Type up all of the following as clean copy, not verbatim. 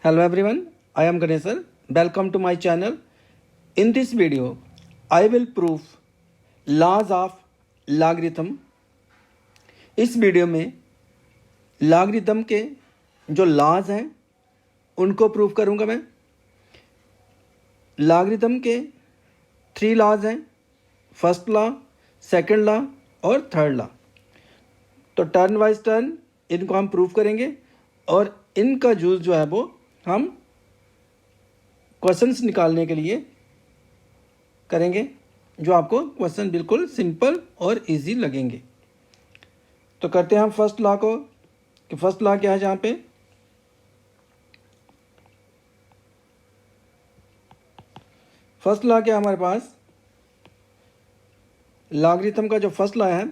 Hello everyone, I am Ganesh sir. Welcome to my channel. In this video, I will prove laws of logarithm. इस video में logarithm के जो laws हैं उनको prove करूंगा मैं। लॉगरिथम के 3 लॉज हैं, फर्स्ट लॉ, सेकंड लॉ और थर्ड लॉ। तो टर्न वाइज टर्न इनको हम प्रूव करेंगे और इनका यूज़ जो है वो हम क्वेश्चंस निकालने के लिए करेंगे, जो आपको क्वेश्चन बिल्कुल सिंपल और इजी लगेंगे। तो करते हैं हम फर्स्ट लॉ को कि फर्स्ट लॉ क्या है। जहाँ पे फर्स्ट लॉ क्या है हमारे पास, लॉगरिथम का जो फर्स्ट लॉ है,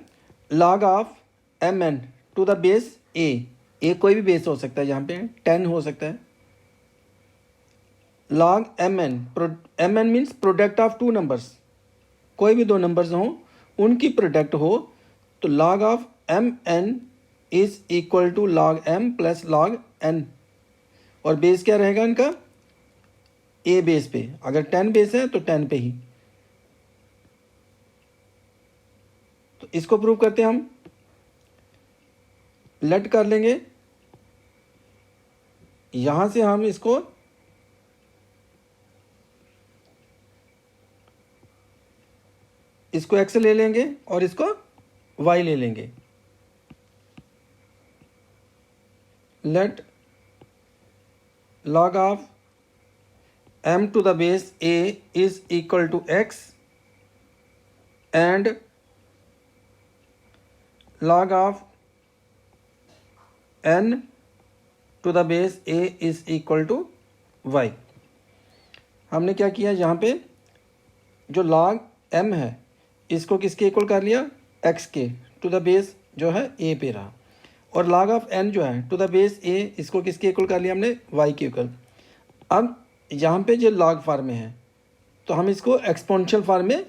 log of M N to the base a कोई भी बेस हो सकता है, यहाँ पे 10 हो सकता है। Log m n means product of 2 numbers, कोई भी 2 नंबर्स हों उनकी प्रोडक्ट हो, तो log of M n is equal to log m plus log n. और बेस क्या रहेगा इनका, ए बेस पे। अगर 10 बेस है तो 10 पे ही। तो इसको प्रूव करते हैं हम। लेट कर लेंगे, यहां से हम इसको x ले लेंगे और इसको y ले लेंगे। Let log of m to the base a is equal to x and log of n to the base a is equal to y। हमने क्या किया, यहाँ पे जो log m है इसको किसके इक्वल कर लिया, x के, टू द बेस जो है a पे रहा। और log ऑफ n जो है टू द बेस a, इसको किसके इक्वल कर लिया हमने, y के इक्वल। अब यहाँ पे जो log फॉर्म में है तो हम इसको एक्सपोनेंशियल फॉर्म में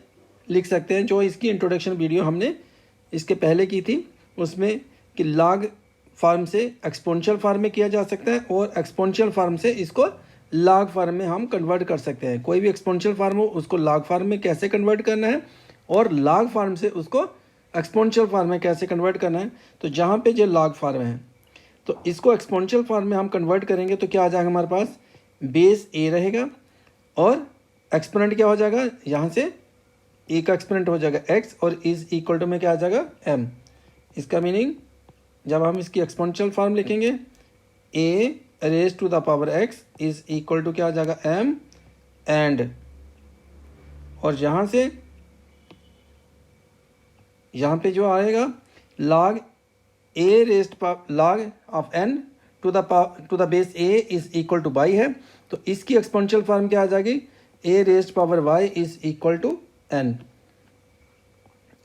लिख सकते हैं, जो इसकी इंट्रोडक्शन वीडियो हमने इसके पहले की थी उसमें, कि log फॉर्म से एक्सपोनेंशियल फॉर्म में किया जा सकता है और एक्सपोनेंशियल फॉर्म से इसको log फॉर्म में हम कन्वर्ट कर सकते हैं। कोई भी एक्सपोनेंशियल फॉर्म हो उसको log फॉर्म में कैसे कन्वर्ट करना है और log फॉर्म से उसको एक्सपोनेंशियल फॉर्म में कैसे कन्वर्ट करना है। तो जहाँ पे जो log फॉर्म है तो इसको एक्सपोनेंशियल फॉर्म में हम कन्वर्ट करेंगे तो क्या आ जाएगा हमारे पास, बेस a रहेगा और एक्सपोनेंट क्या हो जाएगा, यहाँ से a का एक्सपोनेंट हो जाएगा x और इज इक्वल टू में क्या आ जाएगा m। इसका मीनिंग जब हम इसकी एक्सपोनेंशियल फॉर्म लिखेंगे a raise to the power x is equal to क्या आ जाएगा m एंड, और यहाँ पे जो आएगा log a raise log of n to the base a is equal to y है। तो इसकी एक्सपोनेंशियल फॉर्म क्या आ जाएगी, a raise power y is equal to n,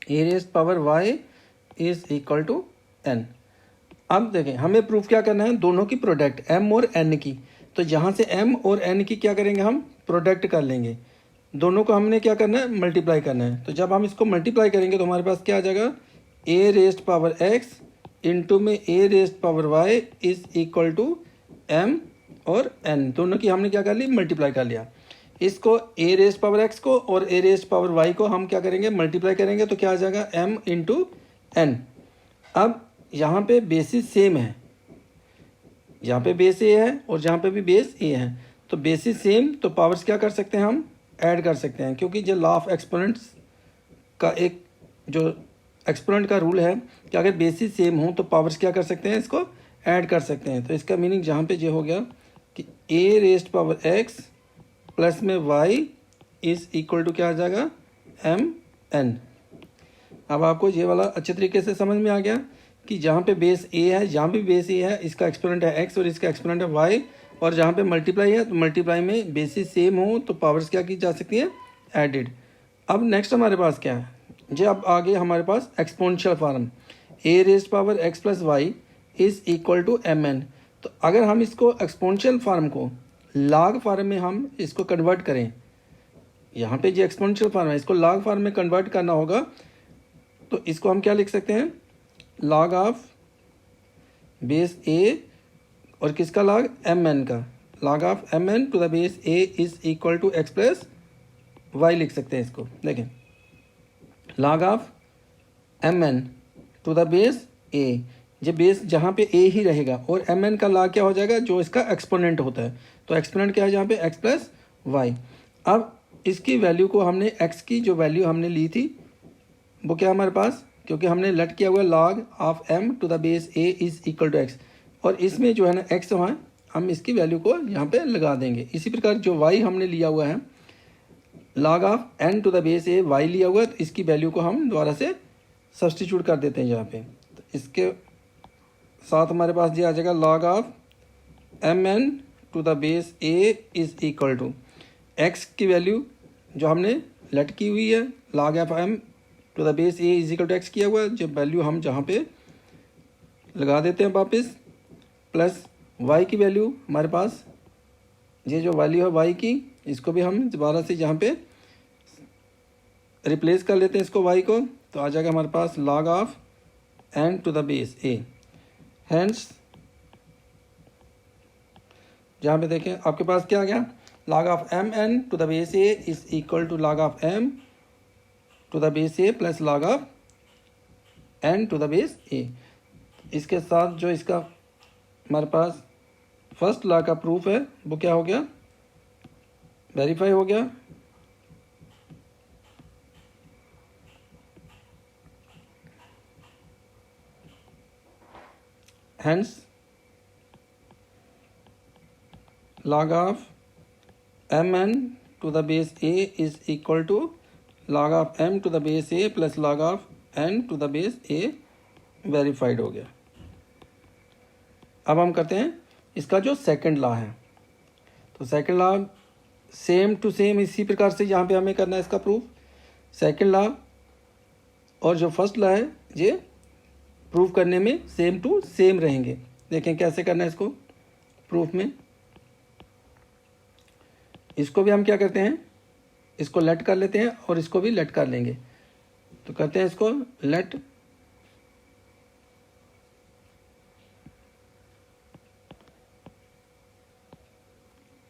a raise power y is equal to n। अब देखें हमें proof क्या करना है, दोनों की प्रोडक्ट m और n की। तो यहाँ से m और n की क्या करेंगे, हम प्रोडक्ट कर लेंगे। दोनों को हमने क्या करना है, मल्टीप्लाई करना है। तो जब हम इसको मल्टीप्लाई करेंगे तो हमारे पास क्या आ जाएगा, a raised power x into में a raised power y is equal to m और n। दोनों की हमने क्या कर ली, मल्टीप्लाई कर लिया। इसको a रेस्ट पावर x को और a रेस्ट पावर y को हम क्या करेंगे, मल्टीप्लाई करेंगे। तो क्या आ जाएगा m इंटू n। अब यहाँ पे बेसिस सेम है, यहाँ पे बेस a है और जहाँ पे भी बेस a है, तो बेसिस सेम, तो पावर्स क्या कर सकते हैं, हम ऐड कर सकते हैं। क्योंकि जो लॉ ऑफ एक्सपोनेंट्स का एक जो एक्सपोनेंट का रूल है कि अगर बेसिस सेम हो तो पावर्स क्या कर सकते हैं, इसको ऐड कर सकते हैं। तो इसका मीनिंग जहाँ पे जो हो गया कि a raised power x plus में y इज इक्वल टू क्या आ जाएगा, m n। अब आपको ये वाला अच्छे तरीके से समझ में आ गया कि जहाँ पे बेस a है, जहाँ भी बेस a है इसका एक्सपोनेंट है x और इसका एक्सपोनेंट है y, और जहाँ पे मल्टीप्लाई है तो मल्टीप्लाई में बेसिस सेम हो तो पावर्स क्या की जा सकती है, एडिड। अब नेक्स्ट हमारे पास क्या है, जो अब आगे हमारे पास exponential form, a raised power x plus y is equal to M N. तो अगर हम इसको एक्सपोनेंशियल फॉर्म को log फॉर्म में हम इसको कन्वर्ट करें, यहाँ पे जो एक्सपोनेंशियल फॉर्म है इसको log फॉर्म में कन्वर्ट करना होगा, तो इसको हम क्या लिख सकते हैं, log ऑफ बेस a और किसका log, एम एन का, log of M N to the base a is equal to x plus y लिख सकते हैं इसको। देखें log of M N to the base a, ये बेस जहाँ पे ए ही रहेगा और एम एन का log क्या हो जाएगा, जो इसका एक्सपोनेंट होता है। तो एक्सपोनेंट क्या है यहाँ पे, एक्स प्लस वाई। अब इसकी वैल्यू को हमने एक्स की जो वैल्यू हमने ली थी वो क्या हमारे पास, क्योंकि हमने लेट किया हुआ log of m to the base a is equal to x, और इसमें जो है ना x है हम इसकी वैल्यू को यहाँ पे लगा देंगे। इसी प्रकार जो y हमने लिया हुआ है log of n to the base a y लिया हुआ है, तो इसकी वैल्यू को हम दोबारा से सब्सटीट्यूट कर देते हैं यहाँ पे। तो इसके साथ हमारे पास ये आ जाएगा log of M N to the base a is equal to x की वैल्यू जो हमने लेट की हुई है log of m to the base a is equal to x किया हुआ है, जब वैल्यू हम जहाँ पे लगा देते हैं वापस, प्लस वाई की वैल्यू हमारे पास ये जो वैल्यू है वाई की, इसको भी हम दोबारा से यहाँ पे रिप्लेस कर लेते हैं इसको वाई को, तो आ जाएगा हमारे पास log of N to the base a. Hence जहाँ पे देखें आपके पास क्या आ गया, log of M N to the base a is equal to log of M to the base a plus log of N to the base a. इसके साथ जो इसका हमारे पास फर्स्ट लॉ का प्रूफ है वो क्या हो गया, वेरीफाई हो गया। Hence log of M N to the base a is equal to log of m to the base a plus log of n to the base a verified हो गया। अब हम करते हैं इसका जो सेकंड लॉ है, तो second law same to same इसी प्रकार से यहाँ पे हमें करना है इसका प्रूफ। सेकंड लॉ और जो फर्स्ट लॉ है ये प्रूफ करने में सेम टू सेम रहेंगे। देखें कैसे करना है इसको प्रूफ में। इसको भी हम क्या करते हैं, इसको लेट कर लेते हैं और इसको भी लेट कर लेंगे। तो करते हैं इसको let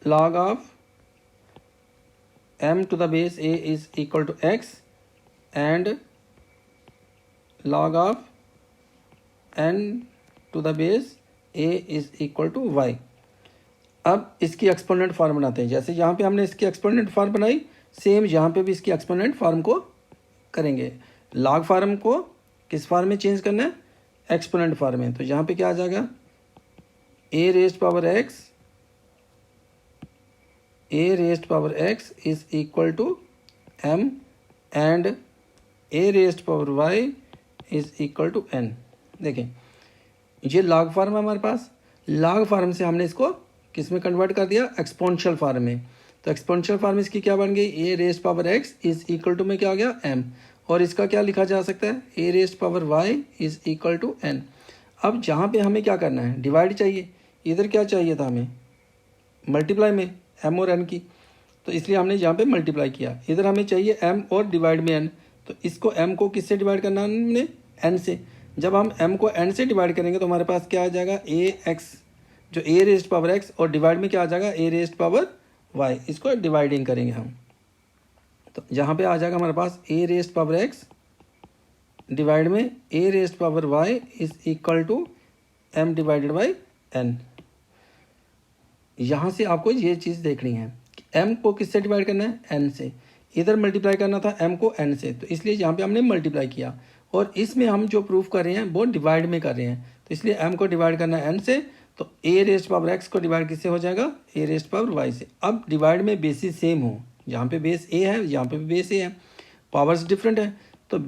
log of m to the base a is equal to x and log of n to the base a is equal to y। अब इसकी एक्सपोनेंट फॉर्म बनाते हैं। जैसे यहाँ पे हमने इसकी एक्सपोनेंट फॉर्म बनाई, सेम यहाँ पे भी इसकी एक्सपोनेंट फॉर्म को करेंगे। log फॉर्म को किस फॉर्म में चेंज करना है, एक्सपोनेंट फॉर्म में। तो यहाँ पे क्या आ जाएगा, a raised power x a raised power x is equal to m and a raised power y is equal to n। देखें ये log फॉर्म है हमारे पास, log फॉर्म से हमने इसको किस में कन्वर्ट कर दिया, एक्सपोनेंशियल फॉर्म में। तो एक्सपोनेंशियल फॉर्म इसकी क्या बन गई, a raised power x is equal to में क्या हो गया m, और इसका क्या लिखा जा सकता है, a raised power y is equal to n। अब जहाँ पे हमें क्या करना है, डिवाइड चाहिए। इधर क्या चाहिए था हमें, मल्टीप्लाई में m और n की, तो इसलिए हमने यहाँ पे मल्टीप्लाई किया। इधर हमें चाहिए m और डिवाइड में n, तो इसको m को किससे डिवाइड करना है हमने, n से। जब हम m को n से डिवाइड करेंगे तो हमारे पास क्या आ जाएगा, ax जो a रेज्ड पावर x, और डिवाइड में क्या आ जाएगा, a रेज्ड पावर y। इसको डिवाइडिंग करेंगे हम, तो यहाँ पे आ जाएगा हमारे पास a raised power x divide में a raised power y is equal to m divided by n। यहाँ से आपको ये चीज़ देखनी है कि m को किससे डिवाइड करना है, n से। इधर मल्टीप्लाई करना था m को n से, तो इसलिए यहाँ पे हमने मल्टीप्लाई किया, और इसमें हम जो प्रूफ कर रहे हैं वो डिवाइड में कर रहे हैं, तो इसलिए m को डिवाइड करना है n से। तो a रेज्ड पावर x को डिवाइड किससे हो जाएगा, a रेज्ड पावर y से। अब डिवाइड में बेसिस सेम हो, यहाँ पे बेस a है, यहाँ पे भी बेस a है, पावर्स डिफरेंट है, तो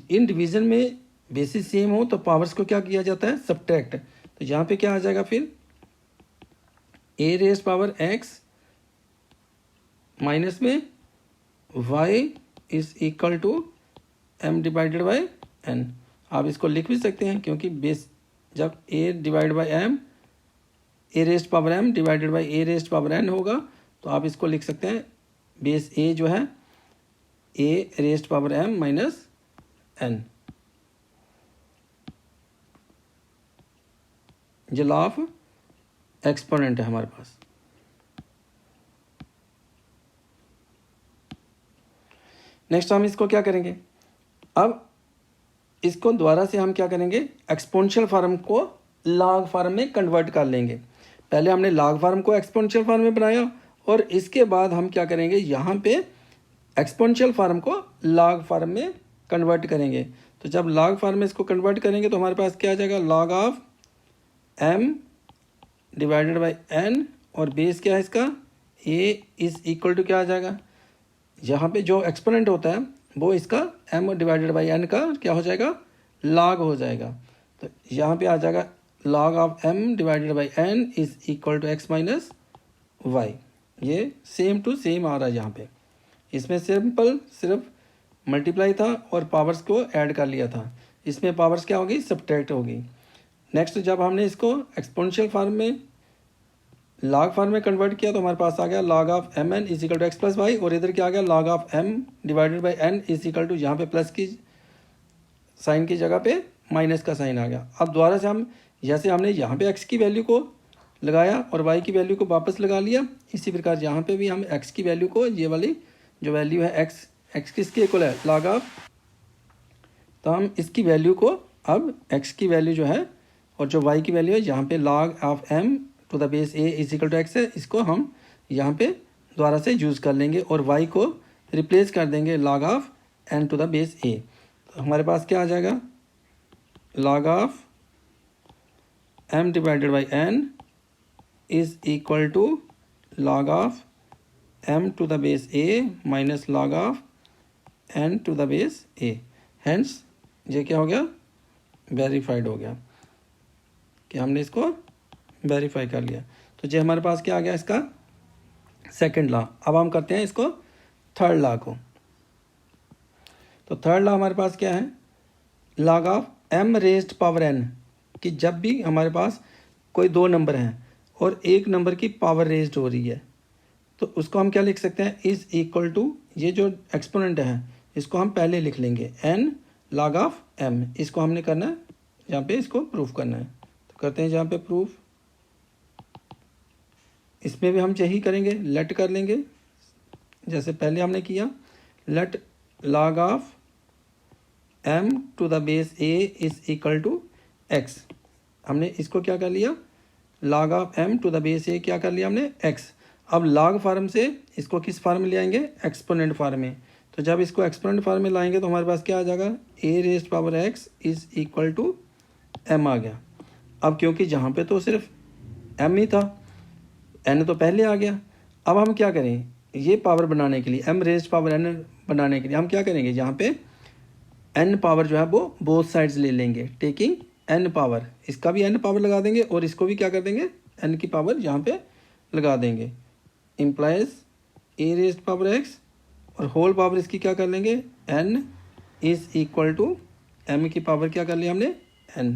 इन डिवीज़न में बेसिस सेम हो तो पावर्स को क्या किया जाता है, सब्ट्रैक्ट। तो यहाँ पे क्या आ जाएगा फिर, a raised power x minus में y is equal to m divided by n। आप इसको लिख भी सकते हैं, क्योंकि बेस जब a divide by m, a raised power m divided by a raised power n होगा, तो आप इसको लिख सकते हैं बेस a जो है a raised power m minus n। ये लॉ ऑफ एक्सपोनेंट है हमारे पास। नेक्स्ट हम इसको क्या करेंगे, अब इसको दोबारा से हम क्या करेंगे, एक्सपोनेंशियल फॉर्म को लॉग फॉर्म में कन्वर्ट कर लेंगे। पहले हमने लॉग फॉर्म को एक्सपोनेंशियल फॉर्म में बनाया और इसके बाद हम क्या करेंगे, यहाँ पे एक्सपोनेंशियल फॉर्म को लॉग फॉर्म में कन्वर्ट करेंगे। तो जब लॉग फॉर्म में इसको कन्वर्ट करेंगे तो हमारे पास क्या आ जाएगा, log of m divided by n, और बेस क्या है इसका, a इज इक्वल टू क्या आ जाएगा, यहाँ पे जो एक्सपोनेंट होता है वो इसका m डिवाइडेड बाई n का क्या हो जाएगा, लॉग हो जाएगा। तो यहाँ पे आ जाएगा log of m divided by n is equal to x minus y. ये सेम टू सेम आ रहा है यहाँ पे, इसमें सिर्फ मल्टीप्लाई था और पावर्स को ऐड कर लिया था, इसमें पावर्स क्या होगी, सब्ट्रैक्ट होगी। नेक्स्ट जब हमने इसको एक्सपोनेंशियल फॉर्म में लॉग फॉर्म में कन्वर्ट किया तो हमारे पास आ गया log of M n is equal to x plus y, और इधर क्या आ गया, log of m divided by n is equal to, यहाँ पे प्लस की साइन की जगह पे माइनस का साइन आ गया। अब दोबारा से हम जैसे हमने यहाँ पे x की वैल्यू को लगाया और y की वैल्यू को वापस लगा लिया, इसी प्रकार यहाँ पे भी हम x की वैल्यू को, ये वाली जो वैल्यू है x किसके इक्वल है, log ऑफ, तो हम इसकी वैल्यू को अब x की वैल्यू जो है और जो y की वैल्यू है यहाँ पे log of m to the base a is equal to x है, इसको हम यहाँ पे दोबारा से यूज़ कर लेंगे और y को रिप्लेस कर देंगे log of n to the base a। तो हमारे पास क्या आ जाएगा, log of m divided by n is equal to log of m to the base a minus log of n to the base a। Hence ये क्या हो गया, वेरीफाइड हो गया कि हमने इसको वेरीफाई कर लिया। तो ये हमारे पास क्या आ गया, इसका सेकंड लॉ। अब हम करते हैं इसको थर्ड लॉ को। तो थर्ड लॉ हमारे पास क्या है, log of m raised power n, कि जब भी हमारे पास कोई दो नंबर हैं और एक नंबर की पावर रेज्ड हो रही है तो उसको हम क्या लिख सकते हैं, इज इक्वल टू, ये जो एक्सपोनेंट है इसको हम पहले लिख लेंगे n log ऑफ m, इसको हमने करना है यहाँ पे, इसको प्रूफ करना है। तो करते हैं यहाँ पे प्रूफ, इसमें भी हम यही करेंगे, लेट कर लेंगे जैसे पहले हमने किया, let log of m to the base a is equal to x। हमने इसको क्या कर लिया, log of m to the base a क्या कर लिया हमने, x। अब log फॉर्म से इसको किस फॉर्म में ले आएंगे, एक्सपोनेंट फॉर्म में। तो जब इसको एक्सपोनेंट फॉर्म में लाएंगे तो हमारे पास क्या आ जाएगा, a raised power x is equal to m आ गया। अब क्योंकि जहाँ पे तो सिर्फ m ही था, n तो पहले आ गया। अब हम क्या करें, ये पावर बनाने के लिए, m रेज्ड पावर n बनाने के लिए हम क्या करेंगे, यहाँ पे n पावर जो है वो बोथ साइड्स ले लेंगे, टेकिंग n पावर, इसका भी n पावर लगा देंगे और इसको भी क्या कर देंगे, n की पावर यहाँ पे लगा देंगे। Implies a raised power x और होल पावर इसकी क्या कर लेंगे, n is equal to m की पावर क्या कर लिया हमने, n।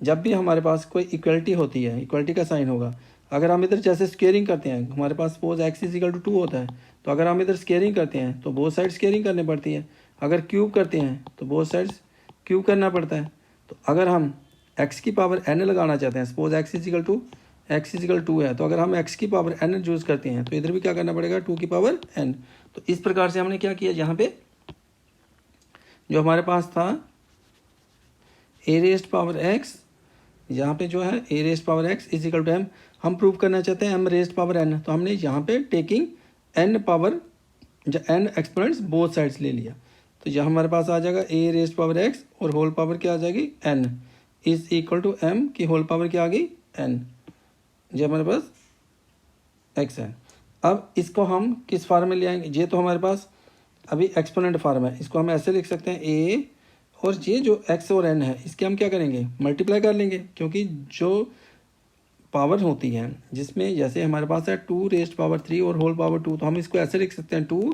जब भी हमारे पास कोई इक्वलिटी होती है, इक्वलिटी का साइन होगा, अगर हम इधर जैसे स्केयरिंग करते हैं, हमारे पास suppose x is equal to 2 होता है, तो अगर हम इधर स्केयरिंग करते हैं तो बोथ साइड स्केयरिंग करनी पड़ती है। अगर क्यूब करते हैं तो बोथ साइड्स क्यूब करना पड़ता है। तो अगर हम x की पावर n लगाना चाहते हैं, सपोज x इज इक्वल 2 है, तो अगर हम x की पावर n यूज़ करते हैं तो इधर भी क्या करना पड़ेगा, 2 की पावर n। तो इस प्रकार से हमने क्या किया, यहाँ पे जो हमारे पास था a रेज्ड पावर x, यहाँ पे जो है a raised power x is equal to m, हम प्रूव करना चाहते हैं m रेज्ड पावर n, तो हमने यहाँ पे taking n power n exponents both sides ले लिया। तो यहाँ हमारे पास आ जाएगा a रेज्ड पावर x और होल पावर क्या आ जाएगी, n is equal to m की होल पावर क्या आ गई, n। ये हमारे पास x है। अब इसको हम किस फार्म में ले आएंगे, ये तो हमारे पास अभी एक्सपोनेंट फार्म है, इसको हम ऐसे लिख सकते हैं a, और ये जो x और n है इसके हम क्या करेंगे, मल्टीप्लाई कर लेंगे, क्योंकि जो पावर होती है जिसमें जैसे हमारे पास है 2 रेज्ड पावर 3 और होल पावर 2, तो हम इसको ऐसे लिख सकते हैं 2,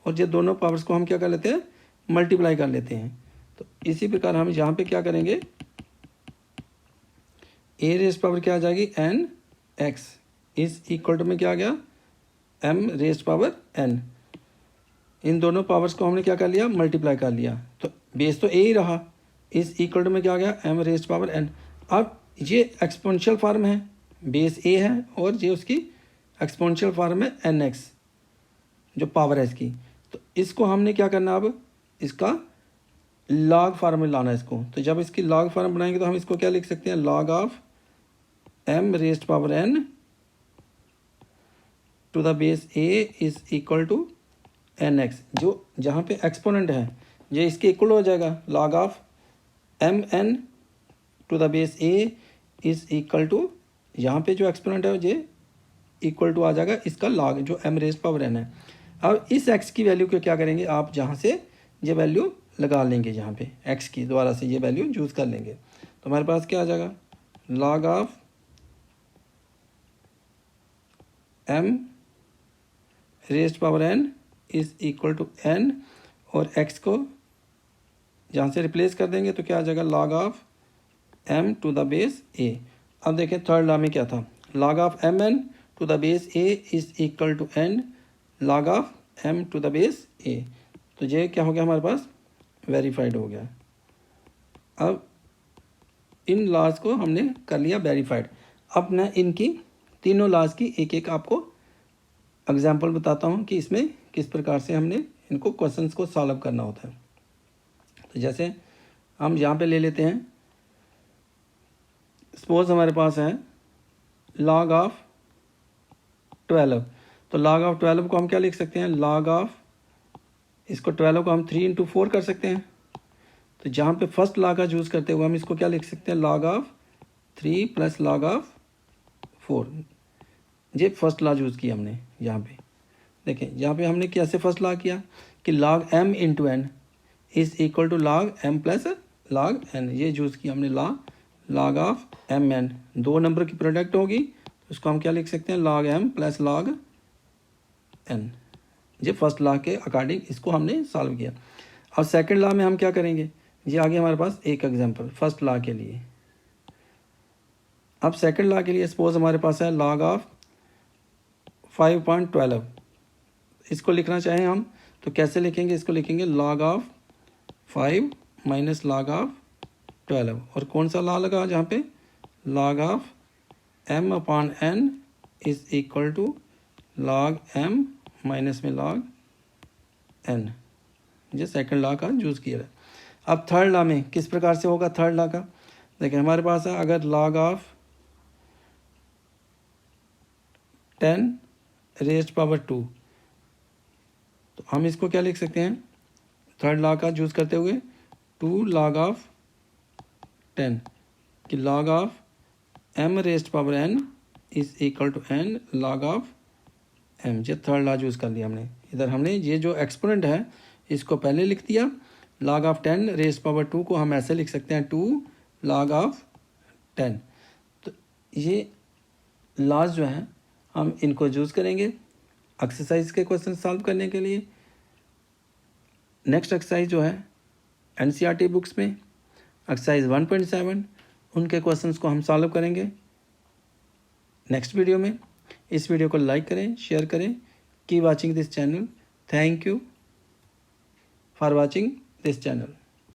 और ये दोनों पावर्स को हम क्या कर लेते हैं, मल्टीप्लाई कर लेते हैं। तो इसी प्रकार हम यहाँ पे क्या करेंगे, a रेज्ड पावर क्या आ जाएगी, n x is equal to में क्या आ गया, m रेज्ड पावर n। इन दोनों पावर्स को हमने क्या कर लिया, मल्टीप्लाई कर लिया, तो बेस तो a ही रहा, इज इक्वल टू में क्या आ गया, m रेज्ड पावर n। अब ये एक्सपोनेंशियल फॉर्म है, बेस a है और ये उसकी एक्सपोनेंशियल फॉर्म है nx, जो पावर है इसकी। तो इसको हमने क्या करना, अब इसका लॉग फार्म में लाना है इसको। तो जब इसकी लॉग फार्म बनाएंगे तो हम इसको क्या लिख सकते हैं, log of m raised power n to the base a is equal to nx। जो जहाँ पे एक्सपोनेंट है ये इसके इक्वल हो जाएगा, log of mn to the base a is equal to, यहाँ पे जो एक्सपोनेंट है ये इक्वल टू आ जाएगा इसका लॉग जो m रेज़्ड पावर n है। अब इस x की वैल्यू को क्या करेंगे, आप जहाँ से ये वैल्यू लगा लेंगे, यहाँ पे x की द्वारा से ये वैल्यू यूज़ कर लेंगे। तो हमारे पास क्या आ जाएगा, log of m raised power n is equal to n, और x को जहाँ से रिप्लेस कर देंगे तो क्या आ जाएगा, log of m to the base a। अब देखें थर्ड लॉ में क्या था, log of mn to the base a is equal to n log of m to the base a। तो ये क्या हो गया, हमारे पास वेरीफाइड हो गया। अब इन लॉज को हमने कर लिया वेरीफाइड। अब मैं इनकी तीनों लॉज की एक एक आपको एग्जांपल बताता हूँ कि इसमें किस प्रकार से हमने इनको क्वेश्चंस को सॉल्व करना होता है। तो जैसे हम यहाँ पे ले लेते हैं, सपोज हमारे पास है लॉग ऑफ 12। तो लॉग ऑफ 12 को हम क्या लिख सकते हैं, लॉग ऑफ, इसको 12 को हम 3 इंटू 4 कर सकते हैं। तो जहाँ पे फर्स्ट लॉग का यूज़ करते हुए हम इसको क्या लिख सकते हैं, log of 3 plus log of 4। ये फर्स्ट लॉ यूज़ किया हमने यहाँ पे। देखें यहाँ पे हमने कैसे फर्स्ट लॉ किया कि log m into n is equal to log m plus log n। ये यूज़ किया हमने लॉग ऑफ m n, दो नंबर की प्रोडक्ट होगी तो उसको हम क्या लिख सकते हैं, log m plus log n। ये फर्स्ट लॉ के अकॉर्डिंग इसको हमने सॉल्व किया। और सेकंड लॉ में हम क्या करेंगे, ये आगे हमारे पास एक एग्जांपल फर्स्ट लॉ के लिए। अब सेकंड लॉ के लिए सपोज हमारे पास है लॉग ऑफ 5.12। इसको लिखना चाहें हम तो कैसे लिखेंगे, इसको लिखेंगे log of 5 minus log of 12। और कौन सा लॉ लगा जहाँ पे, log of m upon n is equal to log m minus में लॉग n। ये सेकंड लॉ का यूज़ किया है। अब थर्ड लॉ में किस प्रकार से होगा, थर्ड लॉ का देखिए हमारे पास है, अगर लॉग ऑफ 10 रेज़्ड पावर 2, तो हम इसको क्या लिख सकते हैं, थर्ड लॉ का यूज़ करते हुए 2 लॉग ऑफ 10 कि log of m raised power n is equal to n log of m। ये थर्ड लॉ यूज़ कर लिया हमने। इधर हमने ये जो एक्सपोनेंट है इसको पहले लिख दिया, लॉग ऑफ 10 रेज़्ड पावर 2 को हम ऐसे लिख सकते हैं 2 लॉग ऑफ 10। तो ये लॉज जो हैं हम इनको यूज़ करेंगे एक्सरसाइज के क्वेश्चन सॉल्व करने के लिए। नेक्स्ट एक्सरसाइज जो है NCERT बुक्स में एक्सरसाइज 1.7, उनके क्वेश्चंस को हम सॉल्व करेंगे नेक्स्ट वीडियो में। इस वीडियो को लाइक करें, शेयर करें। Keep watching this channel. Thank you for watching this channel.